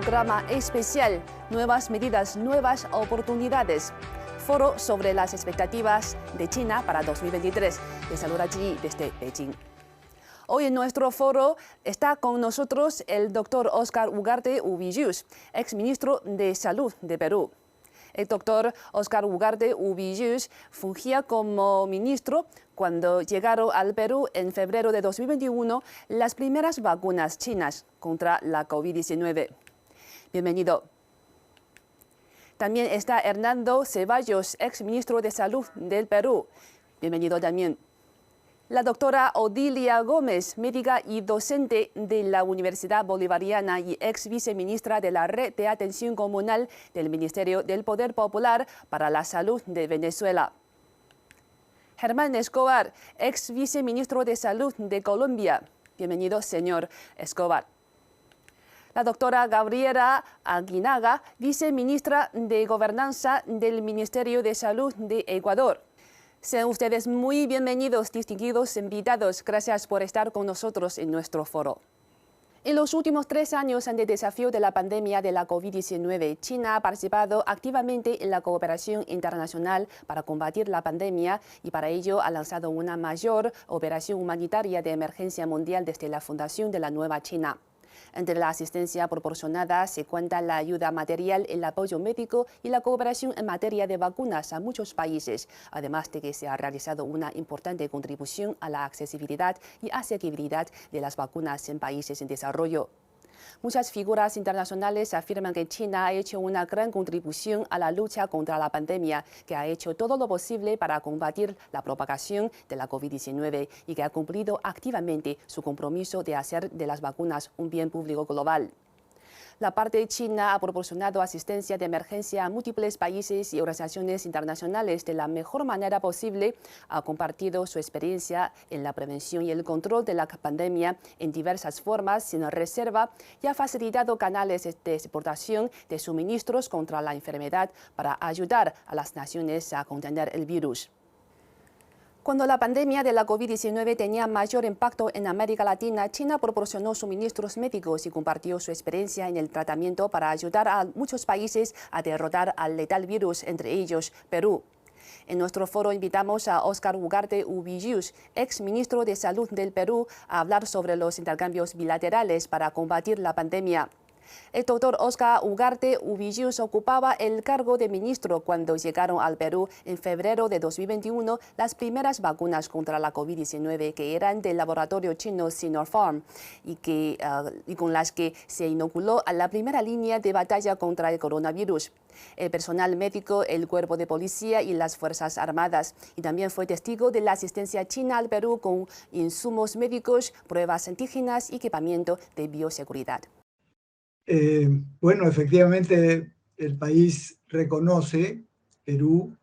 programa especial Nuevas medidas, nuevas oportunidades. Foro sobre las expectativas de China para 2023. Les saluda Ji desde Beijing. Hoy en nuestro foro está con nosotros el doctor Óscar Ugarte Ubiyús, exministro de Salud de Perú. El doctor Óscar Ugarte Ubiyús fungía como ministro cuando llegaron al Perú en febrero de 2021 las primeras vacunas chinas contra la COVID-19. Bienvenido. También está Hernando Ceballos, exministro de Salud del Perú. Bienvenido también. La doctora Odilia Gómez, médica y docente de la Universidad Bolivariana y ex viceministra de la Red de Atención Comunal del Ministerio del Poder Popular para la Salud de Venezuela. Germán Escobar, ex viceministro de Salud de Colombia. Bienvenido, señor Escobar. La doctora Gabriela Aguinaga, viceministra de Gobernanza del Ministerio de Salud de Ecuador. Sean ustedes muy bienvenidos, distinguidos invitados. Gracias por estar con nosotros en nuestro foro. En los últimos 3 años ante el desafío de la pandemia de la COVID-19, China ha participado activamente en la cooperación internacional para combatir la pandemia y para ello ha lanzado una mayor operación humanitaria de emergencia mundial desde la fundación de la Nueva China. Entre la asistencia proporcionada se cuenta la ayuda material, el apoyo médico y la cooperación en materia de vacunas a muchos países, además de que se ha realizado una importante contribución a la accesibilidad y asequibilidad de las vacunas en países en desarrollo. Muchas figuras internacionales afirman que China ha hecho una gran contribución a la lucha contra la pandemia, que ha hecho todo lo posible para combatir la propagación de la COVID-19 y que ha cumplido activamente su compromiso de hacer de las vacunas un bien público global. La parte china ha proporcionado asistencia de emergencia a múltiples países y organizaciones internacionales de la mejor manera posible, ha compartido su experiencia en la prevención y el control de la pandemia en diversas formas sin reserva y ha facilitado canales de exportación de suministros contra la enfermedad para ayudar a las naciones a contener el virus. Cuando la pandemia de la COVID-19 tenía mayor impacto en América Latina, China proporcionó suministros médicos y compartió su experiencia en el tratamiento para ayudar a muchos países a derrotar al letal virus, entre ellos Perú. En nuestro foro invitamos a Óscar Ugarte Ubiyús, ex ministro de Salud del Perú, a hablar sobre los intercambios bilaterales para combatir la pandemia. El doctor Óscar Ugarte Ubiyús ocupaba el cargo de ministro cuando llegaron al Perú en febrero de 2021 las primeras vacunas contra la COVID-19 que eran del laboratorio chino Sinopharm y con las que se inoculó a la primera línea de batalla contra el coronavirus. El personal médico, el cuerpo de policía y las Fuerzas Armadas. Y también fue testigo de la asistencia china al Perú con insumos médicos, pruebas antígenas y equipamiento de bioseguridad. Bueno, efectivamente el país reconoce, Perú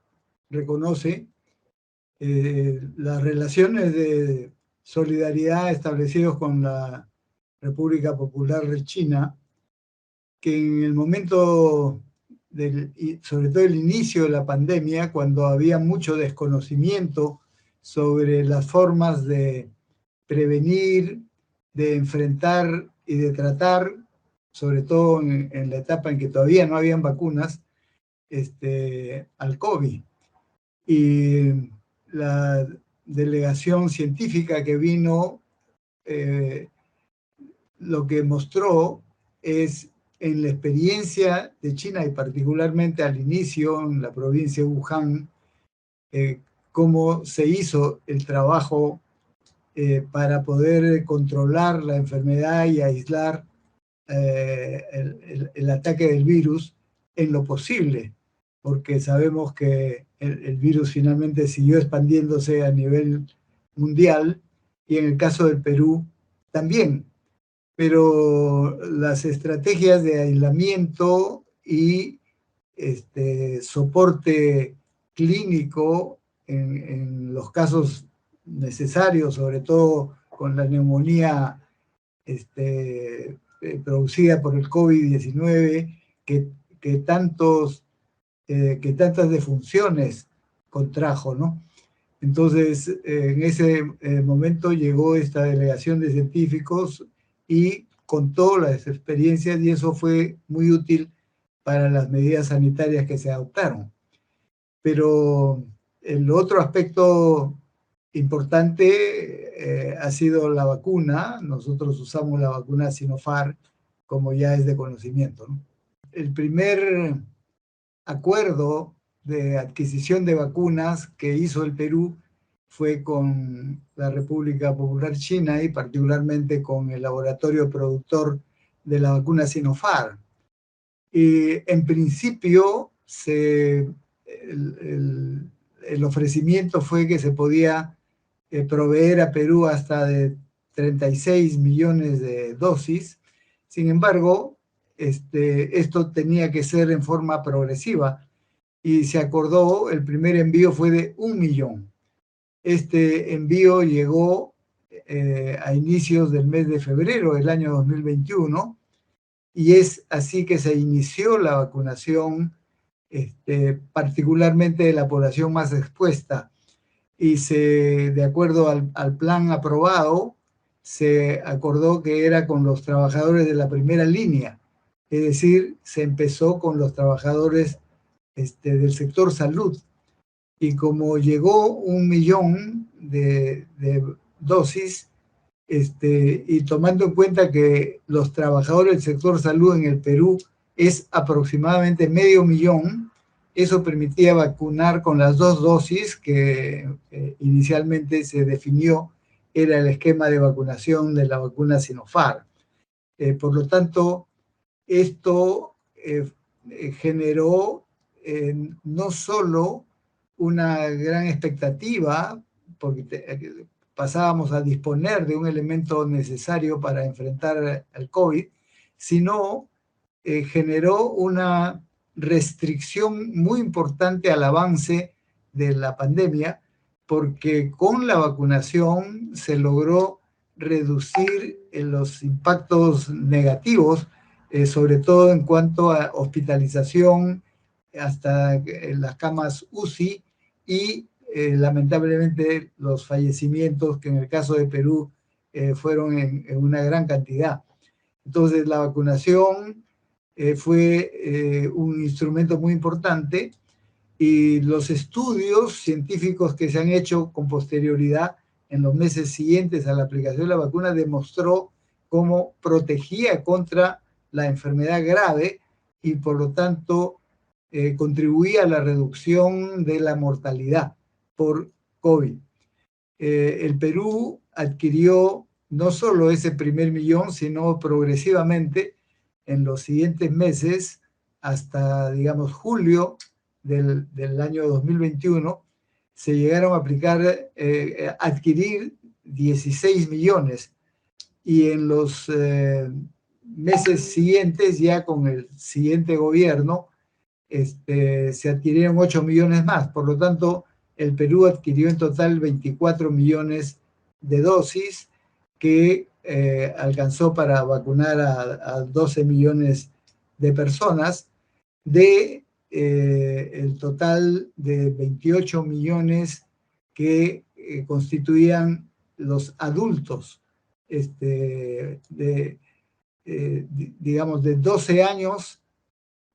reconoce las relaciones de solidaridad establecidos con la República Popular de China, que en el momento, sobre todo el inicio de la pandemia, cuando había mucho desconocimiento sobre las formas de prevenir, de enfrentar y de tratar, sobre todo en la etapa en que todavía no habían vacunas, al COVID. Y la delegación científica que vino, lo que mostró es en la experiencia de China y particularmente al inicio en la provincia de Wuhan, cómo se hizo el trabajo para poder controlar la enfermedad y aislar el ataque del virus en lo posible, porque sabemos que el virus finalmente siguió expandiéndose a nivel mundial y en el caso del Perú también. Pero las estrategias de aislamiento y soporte clínico en los casos necesarios, sobre todo con la neumonía producida por el COVID-19, que tantas defunciones contrajo, ¿no? Entonces, en ese momento llegó esta delegación de científicos y contó las experiencias y eso fue muy útil para las medidas sanitarias que se adoptaron. Pero el otro aspecto importante ha sido la vacuna. Nosotros usamos la vacuna Sinopharm, como ya es de conocimiento, ¿no? El primer acuerdo de adquisición de vacunas que hizo el Perú fue con la República Popular China y particularmente con el laboratorio productor de la vacuna Sinopharm. Y en principio el ofrecimiento fue que se podía proveer a Perú hasta de 36 millones de dosis. Sin embargo, esto tenía que ser en forma progresiva y se acordó, el primer envío fue de 1 millón. Este envío llegó a inicios del mes de febrero del año 2021 y es así que se inició la vacunación, particularmente de la población más expuesta. Y de acuerdo al plan aprobado, se acordó que era con los trabajadores de la primera línea, es decir, se empezó con los trabajadores del sector salud. Y como llegó 1 millón de dosis, y tomando en cuenta que los trabajadores del sector salud en el Perú es aproximadamente 500,000, eso permitía vacunar con las 2 dosis que inicialmente se definió era el esquema de vacunación de la vacuna Sinopharm. Por lo tanto, esto generó no solo una gran expectativa, porque pasábamos a disponer de un elemento necesario para enfrentar al COVID, sino generó una restricción muy importante al avance de la pandemia, porque con la vacunación se logró reducir los impactos negativos, sobre todo en cuanto a hospitalización, hasta las camas UCI y lamentablemente los fallecimientos, que en el caso de Perú fueron en una gran cantidad. Entonces la vacunación fue un instrumento muy importante y los estudios científicos que se han hecho con posterioridad en los meses siguientes a la aplicación de la vacuna demostró cómo protegía contra la enfermedad grave y por lo tanto contribuía a la reducción de la mortalidad por COVID. El Perú adquirió no solo ese primer millón, sino progresivamente en los siguientes meses, hasta, digamos, julio del año 2021, se llegaron a adquirir 16 millones. Y en los meses siguientes, ya con el siguiente gobierno, se adquirieron 8 millones más. Por lo tanto, el Perú adquirió en total 24 millones de dosis que alcanzó para vacunar a 12 millones de personas de el total de 28 millones que constituían los adultos, digamos, de 12 años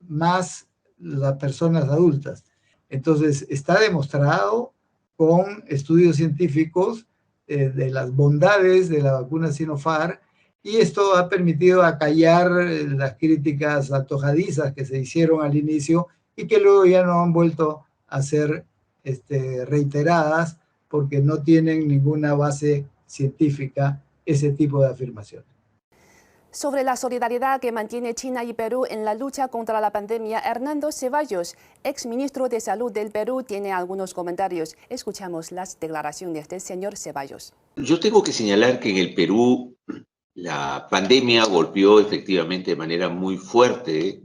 más las personas adultas. Entonces, está demostrado con estudios científicos de las bondades de la vacuna Sinopharm y esto ha permitido acallar las críticas antojadizas que se hicieron al inicio y que luego ya no han vuelto a ser reiteradas porque no tienen ninguna base científica ese tipo de afirmaciones. Sobre la solidaridad que mantiene China y Perú en la lucha contra la pandemia, Hernando Ceballos, exministro de Salud del Perú, tiene algunos comentarios. Escuchamos las declaraciones del señor Ceballos. Yo tengo que señalar que en el Perú la pandemia golpeó efectivamente de manera muy fuerte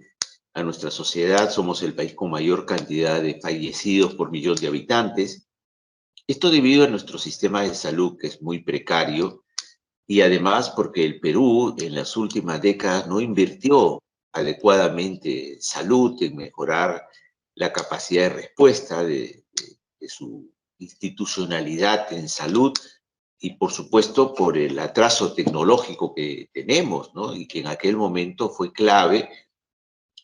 a nuestra sociedad. Somos el país con mayor cantidad de fallecidos por millón de habitantes. Esto debido a nuestro sistema de salud, que es muy precario, y además porque el Perú en las últimas décadas no invirtió adecuadamente en salud, en mejorar la capacidad de respuesta de su institucionalidad en salud, y por supuesto por el atraso tecnológico que tenemos, ¿no? Y que en aquel momento fue clave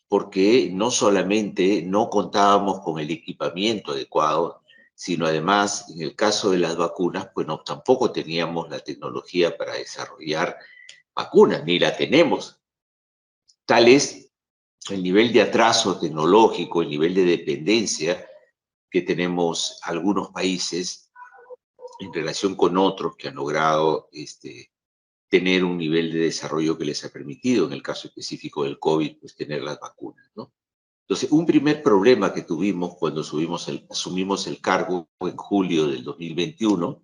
porque no solamente no contábamos con el equipamiento adecuado, sino además, en el caso de las vacunas, pues no, tampoco teníamos la tecnología para desarrollar vacunas, ni la tenemos. Tal es el nivel de atraso tecnológico, el nivel de dependencia que tenemos algunos países en relación con otros que han logrado tener un nivel de desarrollo que les ha permitido, en el caso específico del COVID, pues tener las vacunas, ¿no? Entonces, un primer problema que tuvimos cuando asumimos el cargo en julio del 2021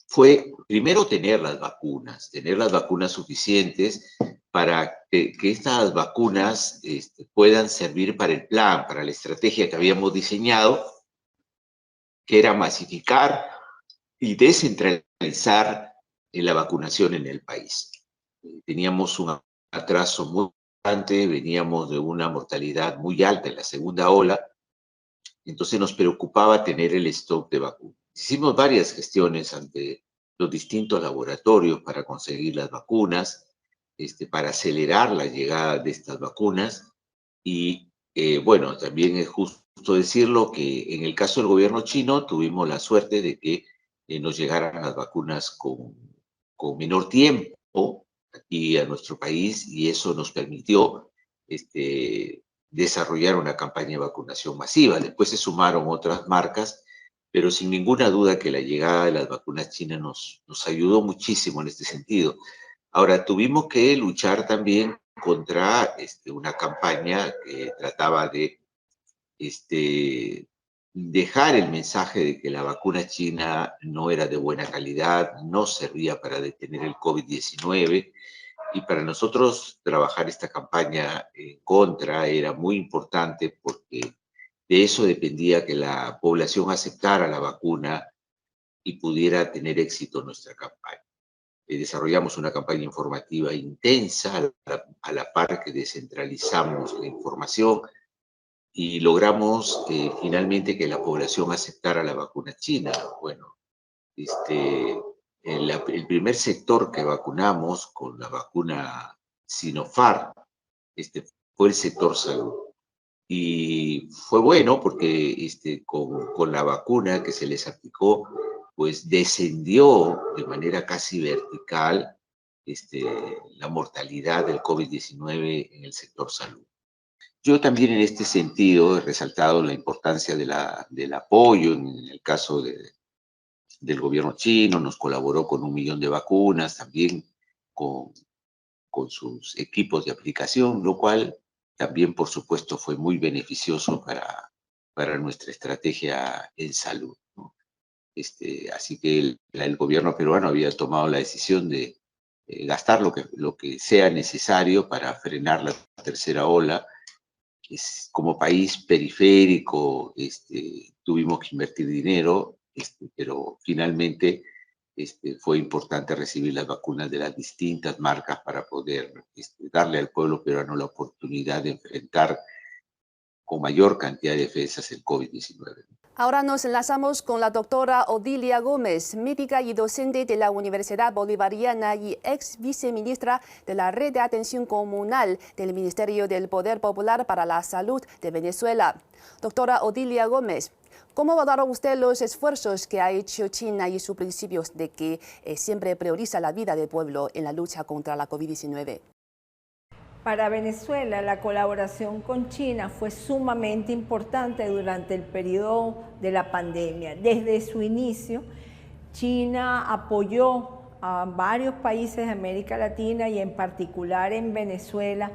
fue primero tener las vacunas suficientes para que estas vacunas puedan servir para el plan, para la estrategia que habíamos diseñado, que era masificar y descentralizar la vacunación en el país. Teníamos un atraso muy grande, veníamos de una mortalidad muy alta en la segunda ola, entonces nos preocupaba tener el stock de vacunas. Hicimos varias gestiones ante los distintos laboratorios para conseguir las vacunas, para acelerar la llegada de estas vacunas y bueno, también es justo decirlo que en el caso del gobierno chino tuvimos la suerte de que nos llegaran las vacunas con menor tiempo aquí a nuestro país y eso nos permitió desarrollar una campaña de vacunación masiva. Después se sumaron otras marcas, pero sin ninguna duda que la llegada de las vacunas chinas nos ayudó muchísimo en este sentido. Ahora, tuvimos que luchar también contra una campaña que trataba de dejar el mensaje de que la vacuna china no era de buena calidad, no servía para detener el COVID-19, y para nosotros trabajar esta campaña en contra era muy importante porque de eso dependía que la población aceptara la vacuna y pudiera tener éxito nuestra campaña. Desarrollamos una campaña informativa intensa a la par que descentralizamos la información y logramos finalmente que la población aceptara la vacuna china. Bueno, el primer sector que vacunamos con la vacuna Sinopharm fue el sector salud. Y fue bueno porque con la vacuna que se les aplicó, pues descendió de manera casi vertical la mortalidad del COVID-19 en el sector salud. Yo también en este sentido he resaltado la importancia del apoyo en el caso del gobierno chino, nos colaboró con 1 millón de vacunas, también con sus equipos de aplicación, lo cual también, por supuesto, fue muy beneficioso para nuestra estrategia en salud, ¿no? Así que el gobierno peruano había tomado la decisión de gastar lo que sea necesario para frenar la tercera ola. Como país periférico tuvimos que invertir dinero, pero finalmente fue importante recibir las vacunas de las distintas marcas para poder darle al pueblo peruano la oportunidad de enfrentar con mayor cantidad de defensas el COVID-19. Ahora nos enlazamos con la doctora Odilia Gómez, médica y docente de la Universidad Bolivariana y ex viceministra de la Red de Atención Comunal del Ministerio del Poder Popular para la Salud de Venezuela. Doctora Odilia Gómez, ¿cómo valora usted los esfuerzos que ha hecho China y sus principios de que siempre prioriza la vida del pueblo en la lucha contra la COVID-19? Para Venezuela, la colaboración con China fue sumamente importante durante el periodo de la pandemia. Desde su inicio, China apoyó a varios países de América Latina y en particular en Venezuela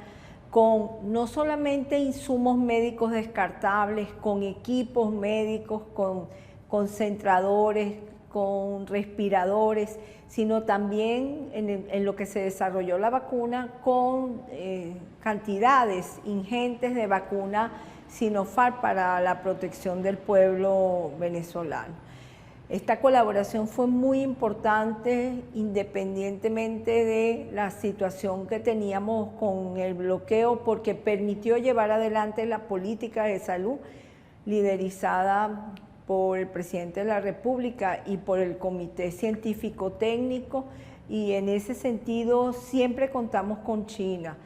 con no solamente insumos médicos descartables, con equipos médicos, con concentradores, con respiradores, sino también en lo que se desarrolló la vacuna con cantidades ingentes de vacuna Sinopharm para la protección del pueblo venezolano. Esta colaboración fue muy importante independientemente de la situación que teníamos con el bloqueo, porque permitió llevar adelante la política de salud liderizada por el presidente de la República y por el Comité Científico Técnico, y en ese sentido siempre contamos con China,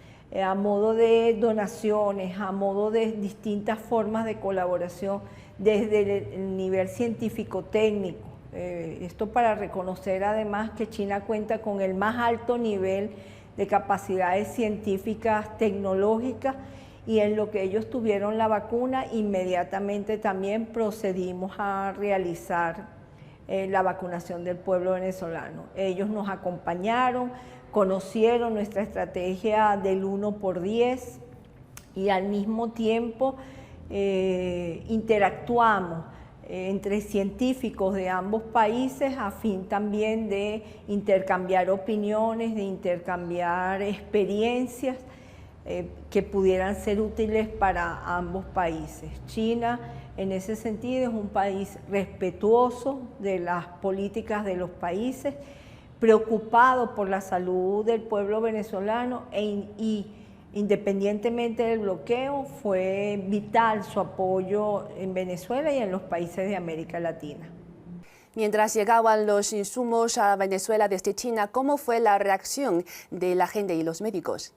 a modo de donaciones, a modo de distintas formas de colaboración desde el nivel científico-técnico. Esto para reconocer además que China cuenta con el más alto nivel de capacidades científicas, tecnológicas, y en lo que ellos tuvieron la vacuna, inmediatamente también procedimos a realizar la vacunación del pueblo venezolano. Ellos nos acompañaron, conocieron nuestra estrategia del 1×10 y al mismo tiempo interactuamos entre científicos de ambos países a fin también de intercambiar opiniones, de intercambiar experiencias que pudieran ser útiles para ambos países. China, en ese sentido, es un país respetuoso de las políticas de los países, preocupado por la salud del pueblo venezolano y independientemente del bloqueo, fue vital su apoyo en Venezuela y en los países de América Latina. Mientras llegaban los insumos a Venezuela desde China, ¿cómo fue la reacción de la gente y los médicos?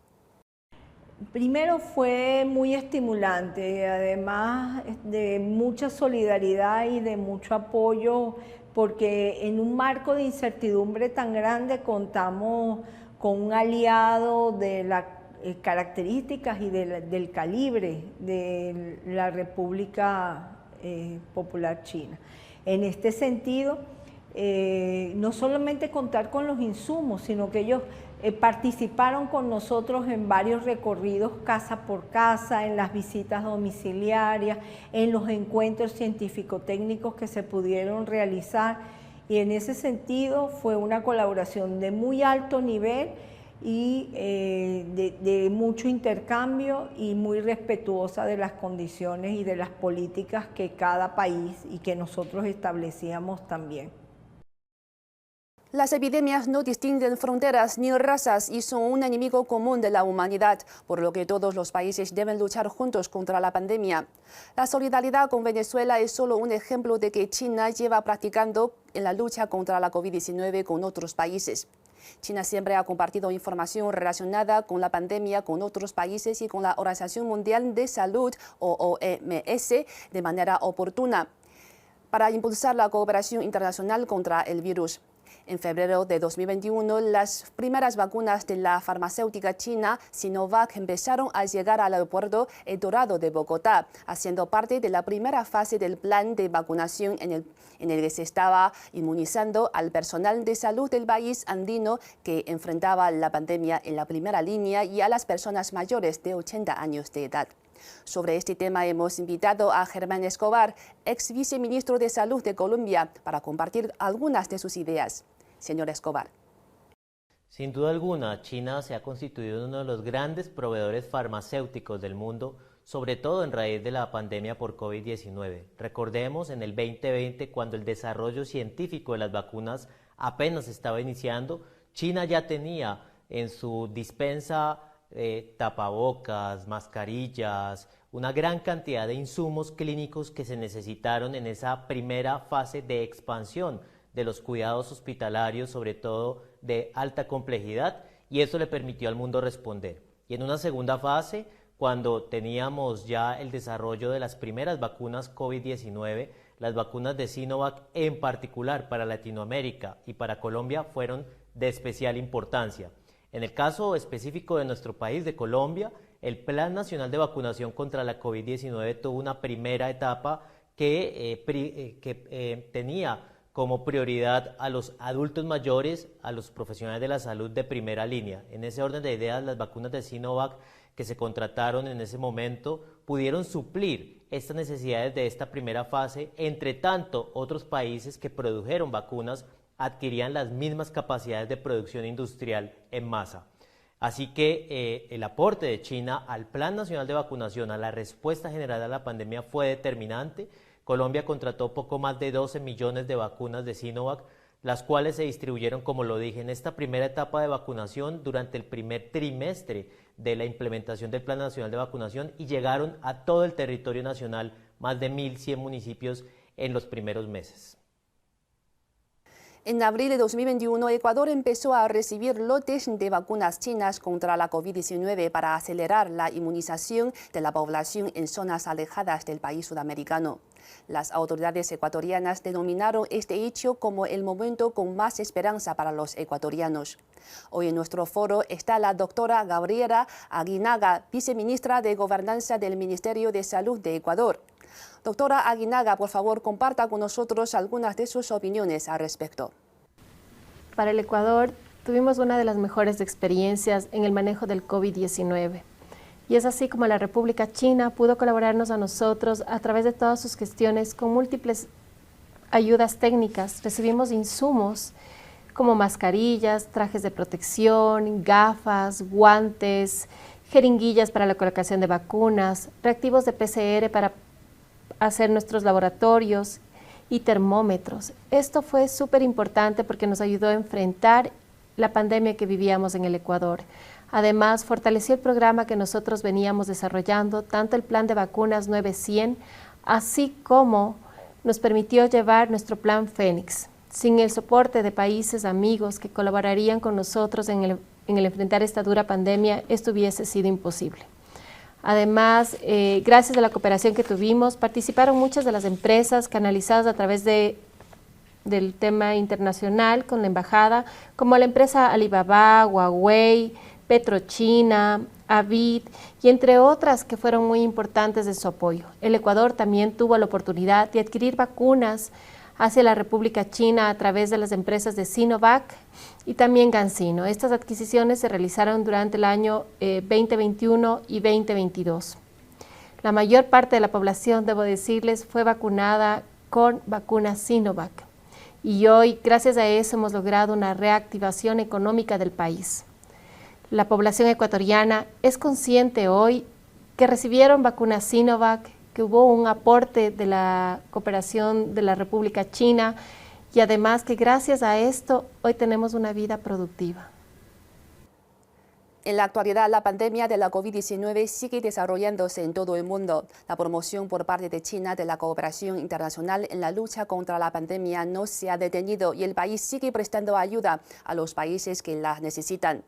Primero fue muy estimulante, además de mucha solidaridad y de mucho apoyo, porque en un marco de incertidumbre tan grande contamos con un aliado de las características y del calibre de la República Popular China. En este sentido, no solamente contar con los insumos, sino que ellos participaron con nosotros en varios recorridos casa por casa, en las visitas domiciliarias, en los encuentros científico-técnicos que se pudieron realizar, y en ese sentido fue una colaboración de muy alto nivel y de mucho intercambio y muy respetuosa de las condiciones y de las políticas que cada país y que nosotros establecíamos también. Las epidemias no distinguen fronteras ni razas y son un enemigo común de la humanidad, por lo que todos los países deben luchar juntos contra la pandemia. La solidaridad con Venezuela es solo un ejemplo de que China lleva practicando en la lucha contra la COVID-19 con otros países. China siempre ha compartido información relacionada con la pandemia con otros países y con la Organización Mundial de Salud, o OMS, de manera oportuna, para impulsar la cooperación internacional contra el virus. En febrero de 2021, las primeras vacunas de la farmacéutica china Sinovac empezaron a llegar al aeropuerto El Dorado de Bogotá, haciendo parte de la primera fase del plan de vacunación en el que se estaba inmunizando al personal de salud del país andino que enfrentaba la pandemia en la primera línea y a las personas mayores de 80 años de edad. Sobre este tema hemos invitado a Germán Escobar, ex viceministro de Salud de Colombia, para compartir algunas de sus ideas. Señor Escobar. Sin duda alguna, China se ha constituido uno de los grandes proveedores farmacéuticos del mundo, sobre todo en raíz de la pandemia por COVID-19. Recordemos en el 2020, cuando el desarrollo científico de las vacunas apenas estaba iniciando, China ya tenía en su dispensa tapabocas, mascarillas, una gran cantidad de insumos clínicos que se necesitaron en esa primera fase de expansión de los cuidados hospitalarios, sobre todo de alta complejidad, y eso le permitió al mundo responder. Y en una segunda fase, cuando teníamos ya el desarrollo de las primeras vacunas COVID-19, las vacunas de Sinovac en particular para Latinoamérica y para Colombia fueron de especial importancia. En el caso específico de nuestro país, de Colombia, el Plan Nacional de Vacunación contra la COVID-19 tuvo una primera etapa que tenía como prioridad a los adultos mayores, a los profesionales de la salud de primera línea. En ese orden de ideas, las vacunas de Sinovac que se contrataron en ese momento pudieron suplir estas necesidades de esta primera fase. Entre tanto, otros países que produjeron vacunas adquirían las mismas capacidades de producción industrial en masa. Así que el aporte de China al Plan Nacional de Vacunación, a la respuesta general a la pandemia, fue determinante. Colombia contrató poco más de 12 millones de vacunas de Sinovac, las cuales se distribuyeron, como lo dije, en esta primera etapa de vacunación durante el primer trimestre de la implementación del Plan Nacional de Vacunación y llegaron a todo el territorio nacional, más de 1.100 municipios en los primeros meses. En abril de 2021, Ecuador empezó a recibir lotes de vacunas chinas contra la COVID-19 para acelerar la inmunización de la población en zonas alejadas del país sudamericano. Las autoridades ecuatorianas denominaron este hecho como el momento con más esperanza para los ecuatorianos. Hoy en nuestro foro está la doctora Gabriela Aguinaga, viceministra de Gobernanza del Ministerio de Salud de Ecuador. Doctora Aguinaga, por favor, comparta con nosotros algunas de sus opiniones al respecto. Para el Ecuador, tuvimos una de las mejores experiencias en el manejo del COVID-19. Y es así como la República China pudo colaborarnos a nosotros a través de todas sus gestiones con múltiples ayudas técnicas. Recibimos insumos como mascarillas, trajes de protección, gafas, guantes, jeringuillas para la colocación de vacunas, reactivos de PCR para hacer nuestros laboratorios y termómetros. Esto fue súper importante porque nos ayudó a enfrentar la pandemia que vivíamos en el Ecuador. Además, fortaleció el programa que nosotros veníamos desarrollando, tanto el plan de vacunas 900, así como nos permitió llevar nuestro plan Fénix. Sin el soporte de países amigos que colaborarían con nosotros en el enfrentar esta dura pandemia, esto hubiese sido imposible. Además, gracias a la cooperación que tuvimos, participaron muchas de las empresas canalizadas a través del tema internacional con la embajada, como la empresa Alibaba, Huawei, Petrochina, Avid y entre otras que fueron muy importantes de su apoyo. El Ecuador también tuvo la oportunidad de adquirir vacunas hacia la República China a través de las empresas de Sinovac y también CanSino. Estas adquisiciones se realizaron durante el año 2021 y 2022. La mayor parte de la población, debo decirles, fue vacunada con vacunas Sinovac. Y hoy, gracias a eso, hemos logrado una reactivación económica del país. La población ecuatoriana es consciente hoy que recibieron vacunas Sinovac, que hubo un aporte de la cooperación de la República China y además que gracias a esto hoy tenemos una vida productiva. En la actualidad, la pandemia de la COVID-19 sigue desarrollándose en todo el mundo. La promoción por parte de China de la cooperación internacional en la lucha contra la pandemia no se ha detenido y el país sigue prestando ayuda a los países que la necesitan.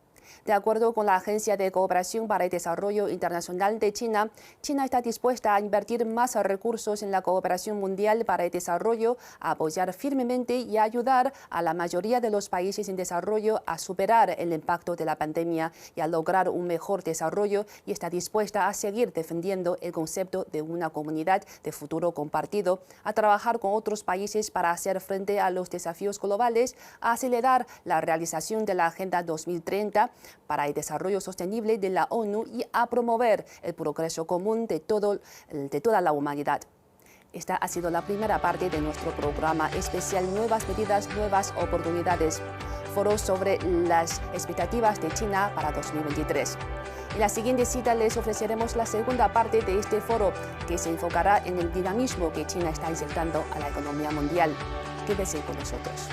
De acuerdo con la Agencia de Cooperación para el Desarrollo Internacional de China, China está dispuesta a invertir más recursos en la cooperación mundial para el desarrollo, a apoyar firmemente y a ayudar a la mayoría de los países en desarrollo a superar el impacto de la pandemia y a lograr un mejor desarrollo, y está dispuesta a seguir defendiendo el concepto de una comunidad de futuro compartido, a trabajar con otros países para hacer frente a los desafíos globales, a acelerar la realización de la Agenda 2030 para el desarrollo sostenible de la ONU y a promover el progreso común de toda la humanidad. Esta ha sido la primera parte de nuestro programa especial Nuevas Medidas, Nuevas Oportunidades, foro sobre las expectativas de China para 2023. En la siguiente cita les ofreceremos la segunda parte de este foro, que se enfocará en el dinamismo que China está inyectando a la economía mundial. Quédense con nosotros.